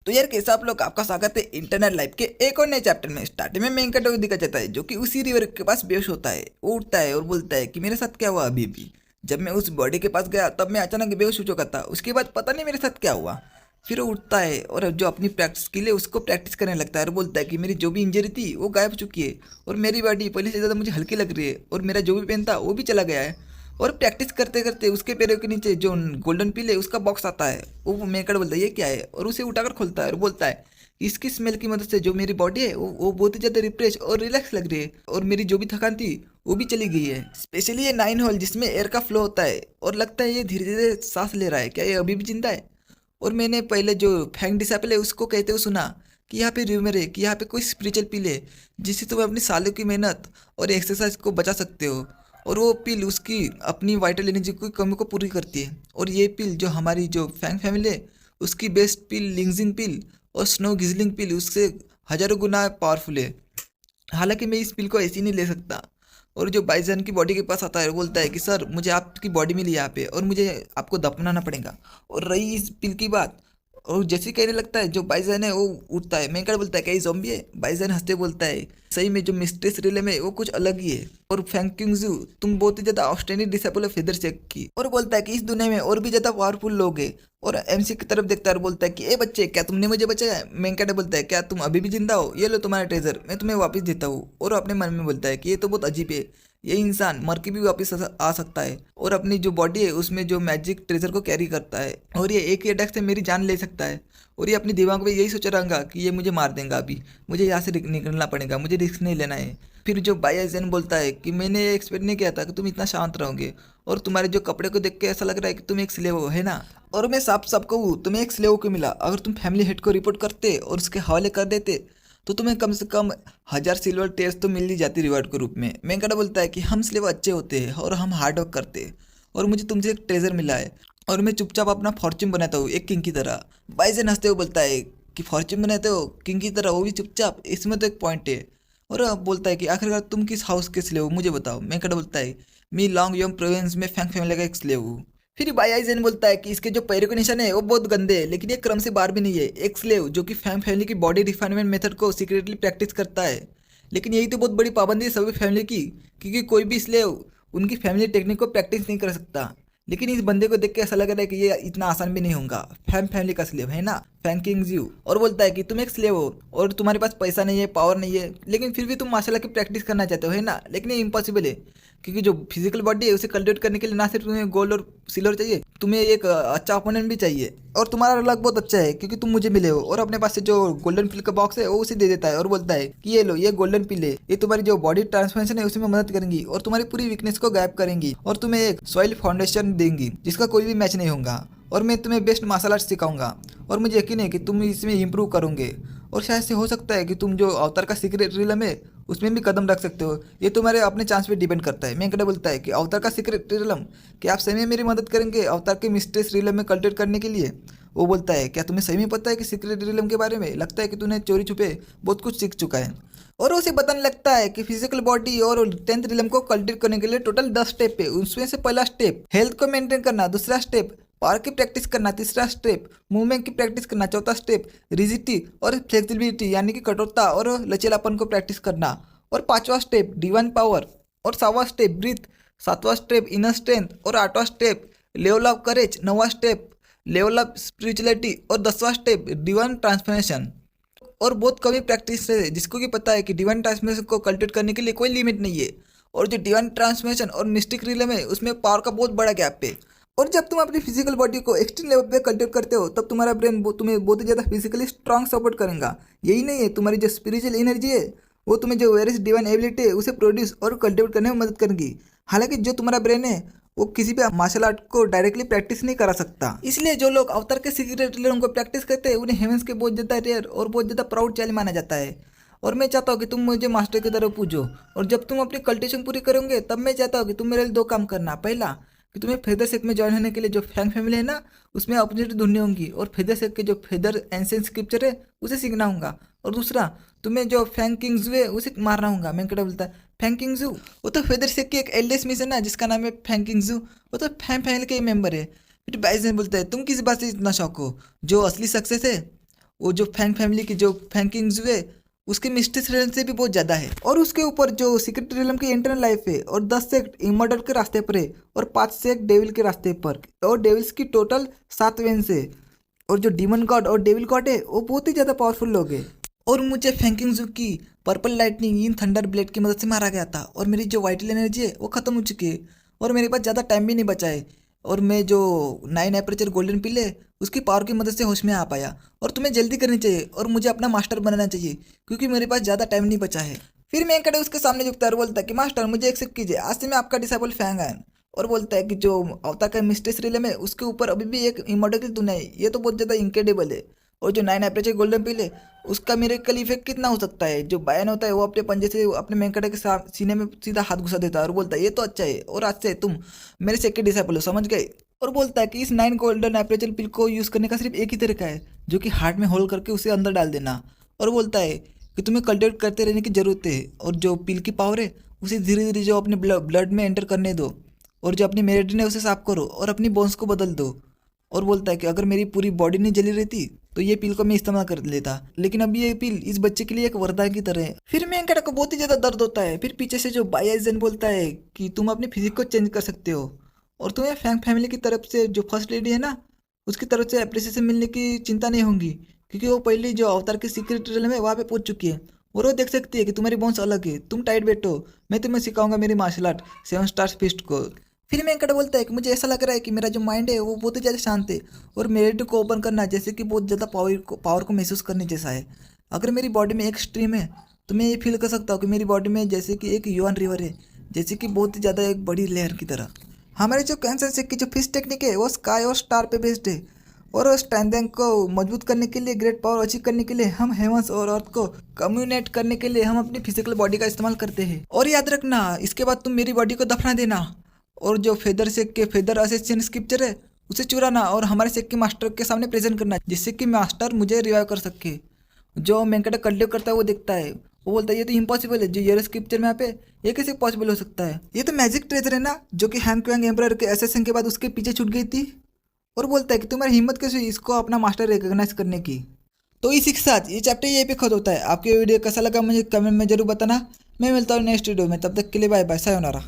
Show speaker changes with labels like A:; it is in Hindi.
A: तो यार कैसा आप लोग, आपका स्वागत है इंटरनल लाइफ के एक और नए चैप्टर में। स्टार्टिंग में मेंकट को दिखा जाता है जो कि उसी रिवर के पास बेहोश होता है। वो उठता है और बोलता है कि मेरे साथ क्या हुआ अभी भी। जब मैं उस बॉडी के पास गया तब मैं अचानक बेहोश हो चुका था, उसके बाद पता नहीं मेरे साथ क्या हुआ। फिर वो उठता है और जो अपनी प्रैक्टिस के लिए उसको प्रैक्टिस करने लगता है और बोलता है कि मेरी जो भी इंजरी थी वो गायब हो चुकी है और मेरी बॉडी पहले से ज़्यादा मुझे हल्की लग रही है और मेरा जो भी पेन था वो भी चला गया है। और प्रैक्टिस करते करते उसके पैरों के नीचे जो गोल्डन पिल है उसका बॉक्स आता है। वो मेकड़ बोलता है ये क्या है, और उसे उठाकर खोलता है और बोलता है कि इसकी स्मेल की मदद से जो मेरी बॉडी है वो बहुत ही ज़्यादा रिफ्रेश और रिलैक्स लग रही है और मेरी जो भी थकान थी वो भी चली गई है। स्पेशली ये 9 होल जिसमें एयर का फ्लो होता है और लगता है ये धीरे धीरे सांस ले रहा है, क्या ये अभी भी जिंदा है। और मैंने पहले जो फैंग डिसाइपल है उसको कहते हुए सुना कि यहाँ पे रूमर है कि यहाँ पे कोई स्पिरिचुअल पिल है जिससे तुम अपनी सालों की मेहनत और एक्सरसाइज को बचा सकते हो। और वो पिल उसकी अपनी वाइटल एनर्जी की कमी को पूरी करती है। और ये पिल जो हमारी जो फैंग फैमिली है उसकी बेस्ट पिल लिंगजिंग पिल और स्नो गिजलिंग पिल उससे हजारों गुना पावरफुल है। हालांकि मैं इस पिल को ऐसे ही नहीं ले सकता। और जो बाइजन की बॉडी के पास आता है और बोलता है कि सर मुझे आपकी बॉडी मिली यहाँ पे और मुझे आपको दफनाना पड़ेगा। और रही इस पिल की बात, और जैसे ही कहने लगता है जो बाइजन है वो उठता है। मेंकर बोलता है क्या ये ज़ॉम्बी है? बाइजन हंसते बोलता है सही में जो मिस्ट्रेस रिलेम है वो कुछ अलग ही है। और फैंकिंगजू तुम बहुत ही ज्यादा आउटस्टैंडिंग डिसेबल है फेदर शेक की। और बोलता है कि इस दुनिया में और भी ज्यादा पावरफुल लोग हैं। और एमसी की तरफ देखता है और बोलता है कि ए बच्चे क्या तुमने मुझे बचाया है? मेंकट बोलता है क्या तुम अभी भी जिंदा हो? ये लो तुम्हारा ट्रेजर, मैं तुम्हें वापस देता हूँ। और अपने मन में बोलता है कि ये तो बहुत अजीब है, ये इंसान मर के भी वापस आ सकता है और अपनी जो बॉडी है उसमें जो मैजिक ट्रेजर को कैरी करता है और ये एक ही अटैक से मेरी जान ले सकता है। और ये अपने दिमाग में यही सोच रहेगा कि ये मुझे मार देगा, अभी मुझे यहाँ से निकलना पड़ेगा, मुझे रिस्क नहीं लेना है। फिर जो बायाजन बोलता है कि मैंने ये एक्सपेक्ट नहीं किया था कि तुम इतना शांत रहोगे और तुम्हारे जो कपड़े को देख के ऐसा लग रहा है कि तुम एक स्लेव हो, है ना? और मैं साफ साफ कहूँ तुम्हें एक स्लेव को मिला। अगर तुम फैमिली हेड को रिपोर्ट करते और उसके हवाले कर देते तो तुम्हें कम से कम 1000 सिल्वर टेयर्स तो मिल ही जाती रिवार्ड के रूप में। मेंकड़ा बोलता है कि हम स्लेव अच्छे होते हैं और हम हार्ड वर्क करते हैं और मुझे तुमसे एक ट्रेजर मिला है और मैं चुपचाप अपना फॉर्च्यून बनाता हूँ एक किंग की तरह। बाइजन हंसते हुए बोलता है कि फॉर्च्यून बनाते हो किंग की तरह, वो भी चुपचाप, इसमें तो एक पॉइंट है। और अब बोलता है कि आखिरकार तुम किस हाउस के स्लेव हो मुझे बताओ। मेंकड़ा बोलता है मैं लॉन्ग यंग प्रोविंस में फैंग फैमिली का एक स्लेव हूँ। फिर बाईजन बोलता है कि इसके जो पैरों के निशान है वो बहुत गंदे हैं लेकिन ये क्रम से बाहर भी नहीं है। एक स्लेव जो कि फैम फैमिली की बॉडी रिफाइनमेंट मेथड को सीक्रेटली प्रैक्टिस करता है। लेकिन यही तो बहुत बड़ी पाबंदी है सभी फैमिली की, क्योंकि कोई भी स्लेव उनकी फैमिली टेक्निक को प्रैक्टिस नहीं कर सकता। लेकिन इस बंदे को देख के ऐसा लग रहा है कि ये इतना आसान भी नहीं होगा, फैम फैमिली का स्लेव है ना, फैंकिंग यू। और बोलता है कि तुम एक स्लेव हो और तुम्हारे पास पैसा नहीं है, पावर नहीं है, लेकिन फिर भी तुम मार्शल आर्ट की प्रैक्टिस करना चाहते हो, है ना? लेकिन ये इम्पॉसिबल है क्योंकि जो फिजिकल बॉडी है उसे कल्टिवेट करने के लिए ना सिर्फ तुम्हें गोल्ड और सिल्वर चाहिए, तुम्हें एक अच्छा ओपोनेंट भी चाहिए। और तुम्हारा लक बहुत अच्छा है क्योंकि तुम मुझे मिले हो। और अपने पास से जो गोल्डन पिल का बॉक्स है वो उसे दे देता है और बोलता है कि ये लो, ये गोल्डन पिल है, ये तुम्हारी जो बॉडी ट्रांसफॉर्मेशन है उसमें मदद करेंगी और तुम्हारी पूरी वीकनेस को गायब करेंगी और तुम्हें एक सॉइल फाउंडेशन देंगी जिसका कोई भी मैच नहीं होगा। और मैं तुम्हें बेस्ट मार्शल आर्ट सिखाऊंगा और मुझे यकीन है कि तुम इसमें इंप्रूव करोगे। और शायद से हो सकता है कि तुम जो अवतार का सीक्रेट रिलम है उसमें भी कदम रख सकते हो, ये तुम्हारे अपने चांस पे डिपेंड करता है। मेंकड़ा बोलता है कि अवतार का सीक्रेट रिलम, क्या आप सही में मेरी मदद करेंगे अवतार के मिस्ट्रेस रिलम में कल्टिवेट करने के लिए? वो बोलता है क्या तुम्हें सही में पता है कि सीक्रेट रिलम के बारे में? लगता है कि तूने चोरी छुपे बहुत कुछ सीख चुका है। और उसे बताने लगता है कि फिजिकल बॉडी और 10th रिलम को कल्टिवेट करने के लिए टोटल 10 स्टेप है। उसमें से पहला स्टेप हेल्थ को मेंटेन करना, दूसरा स्टेप पावर की प्रैक्टिस करना, तीसरा स्टेप मूवमेंट की प्रैक्टिस करना, चौथा स्टेप रिजिडिटी और फ्लेक्सिबिलिटी यानी कि कठोरता और लचीलापन को प्रैक्टिस करना, और पांचवा स्टेप डिवाइन पावर, और सातवां स्टेप ब्रीथ, सातवां स्टेप इनर स्ट्रेंथ, और आठवां स्टेप लेवल ऑफ करेज, नौवां स्टेप लेवल ऑफ स्पिरिचुअलिटी, और 10वां स्टेप डिवाइन ट्रांसफॉर्मेशन। और बहुत कमी प्रैक्टिस है जिसको कि पता है कि डिवाइन ट्रांसफॉर्मेशन को कल्टिवेट करने के लिए कोई लिमिट नहीं है। और जो डिवाइन ट्रांसफॉर्मेशन और मिस्टिक रिलम है उसमें पावर का बहुत बड़ा गैप है। और जब तुम अपनी फिजिकल बॉडी को एक्सट्रीम लेवल पे कल्टिवेट करते हो तब तुम्हारा ब्रेन तुम्हें बहुत ही ज़्यादा फिजिकली स्ट्रांग सपोर्ट करेगा। यही नहीं है, तुम्हारी जो स्पिरिचुअल एनर्जी है वो तुम्हें जो वेरियस डिवाइन एबिलिटी है उसे प्रोड्यूस और कल्टिवेट करने में मदद करेगी। हालांकि जो तुम्हारा ब्रेन है वो किसी भी मार्शल आर्ट को डायरेक्टली प्रैक्टिस नहीं करा सकता। इसलिए जो लोग अवतार के सीक्रेट रिलम को प्रैक्टिस करते हैं उन्हें हेवेंस के बहुत ज़्यादा रेयर और बहुत ज़्यादा प्राउड चाइल्ड माना जाता है। और मैं चाहता हूँ कि तुम मुझे मास्टर की तरह पूछो, और जब तुम अपनी कल्टिवेशन पूरी करोगे तब मैं चाहता हूँ कि तुम मेरे लिए दो काम करना। पहला कि तुम्हें फेदर सेक में ज्वाइन होने के लिए जो फैंग फैमिली है ना उसमें अपॉर्चुनिटी ढूंढनी होगी और फेदर सेक के जो फेदर एंसेंट स्क्रिप्चर है उसे सीखना होगा। और दूसरा तुम्हें जो फैंग किंग्स है उसे मारना होगा। मैं क्या बोलता है फैंग किंग्स वो तो फेदर सेक की एक एल्डेस्ट मिशन है जिसका नाम है फैंग किंग्स, वो तो फैंग फैमिली के ही मेंबर है। फिर बाइसन बोलता है तुम किस बात से इतना शौक हो, जो असली सक्सेस है वो जो फैंग फैमिली की जो फैंग किंग्स है उसके मिस्टिस रियलम से भी बहुत ज़्यादा है। और उसके ऊपर जो सीक्रेट रियलम की इंटरनल लाइफ है और 10 से इमॉर्टल के रास्ते पर है और 5 से डेविल के रास्ते पर, और डेविल्स की टोटल 7 वेन्स है। और जो डीमन गॉड और डेविल गॉड है वो बहुत ही ज़्यादा पावरफुल लोग हैं। और मुझे फैंकिंग की पर्पल लाइटनिंग इन थंडर ब्लेड की मदद से मारा गया था, और मेरी जो वाइटल एनर्जी है वो ख़त्म हो चुकी है और मेरे पास ज़्यादा टाइम भी नहीं बचा है। और मैं जो 9 एपरेचर गोल्डन पिल है उसकी पावर की मदद से होश में आ पाया। और तुम्हें जल्दी करनी चाहिए और मुझे अपना मास्टर बनाना चाहिए क्योंकि मेरे पास ज़्यादा टाइम नहीं बचा है। फिर मैं कड़े उसके सामने झुकता है और बोलता है कि मास्टर मुझे एक्सेप्ट कीजिए, आज से मैं आपका डिसाइबल फैंग आयन। और बोलता है कि जो अवतार का मिस्ट्रेस रिलम है उसके ऊपर अभी भी एक इमोर्टल दुनिया है, ये तो बहुत ज़्यादा इनक्रेडिबल है। और जो 9 एपरेचर गोल्डन पिल है उसका मेरेकल इफेक्ट कितना हो सकता है, जो बायन होता है वो अपने पंजे से अपने मेंकड़े के सीने में सीधा हाथ घुसा देता है और बोलता है ये तो अच्छा है और आज से तुम मेरे सेकंड डिसाइपल हो, समझ गए। और बोलता है कि इस 9 गोल्डन एपरेचर पिल को यूज़ करने का सिर्फ एक ही तरीका है, जो कि हार्ट में होल्ड करके उसे अंदर डाल देना। और बोलता है कि तुम्हें कल्टिवेट करते रहने की ज़रूरत है और जो पिल की पावर है उसे धीरे धीरे जो अपने ब्लड में एंटर करने दो, और जो अपनी मेरिडिन है उसे साफ करो और अपनी बोन्स को बदल दो। और बोलता है कि अगर मेरी पूरी बॉडी नहीं जली रहती तो ये पिल को मैं इस्तेमाल कर लेता, लेकिन अब ये पिल इस बच्चे के लिए एक वरदान की तरह है। फिर मेंकड़ा को बहुत ही ज़्यादा दर्द होता है। फिर पीछे से जो बायाजन बोलता है कि तुम अपनी फिजिक को चेंज कर सकते हो और तुम्हें फैंग फैमिली की तरफ से जो फर्स्ट लेडी है ना उसकी तरफ से अप्रिसिएशन मिलने की चिंता नहीं होगी, क्योंकि वो पहले जो अवतार के सीक्रेट रियल में वहाँ पे पहुंच चुकी है और वो देख सकती है कि तुम्हारी बोन्स अलग है। तुम टाइट बैठो, मैं तुम्हें सिखाऊंगा मेरी मार्शल आर्ट 7 स्टार्स फिस्ट को। फिर मैं बोलता है कि मुझे ऐसा लग रहा है कि मेरा जो माइंड है वो बहुत ही ज़्यादा शांत है और मेरिट को ओपन करना जैसे कि बहुत ज़्यादा पावर को महसूस करने जैसा है। अगर मेरी बॉडी में एक स्ट्रीम है तो मैं ये फील कर सकता हूँ कि मेरी बॉडी में जैसे कि एक युआन रिवर है, जैसे कि बहुत ही ज़्यादा एक बड़ी लहर की तरह। हमारे जो कैंसर से की जो फिश टेक्निक है वो स्काई और स्टार पे बेस्ड है, और स्ट्रेंथ को मजबूत करने के लिए, ग्रेट पावर अचीव करने के लिए हम हेवंस और अर्थ को कम्युनेट करने के लिए हम अपनी फिजिकल बॉडी का इस्तेमाल करते हैं। और याद रखना इसके बाद तुम मेरी बॉडी को दफना देना और जो फेदर से के फेदर असेसियन स्क्रिप्चर है उसे चुराना और हमारे सेक के मास्टर के सामने प्रेजेंट करना, जिससे कि मास्टर मुझे रिवाइव कर सके। जो मेंकटा कल्टिव करता है वो देखता है, वो बोलता है ये तो इम्पॉसिबल है, जो ये स्क्रिप्चर में यहाँ पे ये कैसे पॉसिबल हो सकता है, ये तो मैजिक ट्रेजर है ना जो कि हैंग क्वेंग एम्परर के असेसिन के बाद उसके पीछे छूट गई थी। और बोलता है कि तुम्हारी हिम्मत कैसे हुई इसको अपना मास्टर रिकॉग्नाइज करने की। तो इसी के साथ ये चैप्टर यहीं पे खत्म होता है। आपको ये वीडियो कैसा लगा मुझे कमेंट में जरूर बताना। मैं मिलता हूँ नेक्स्ट वीडियो में, तब तक के लिए बाय बाय, सायोनारा।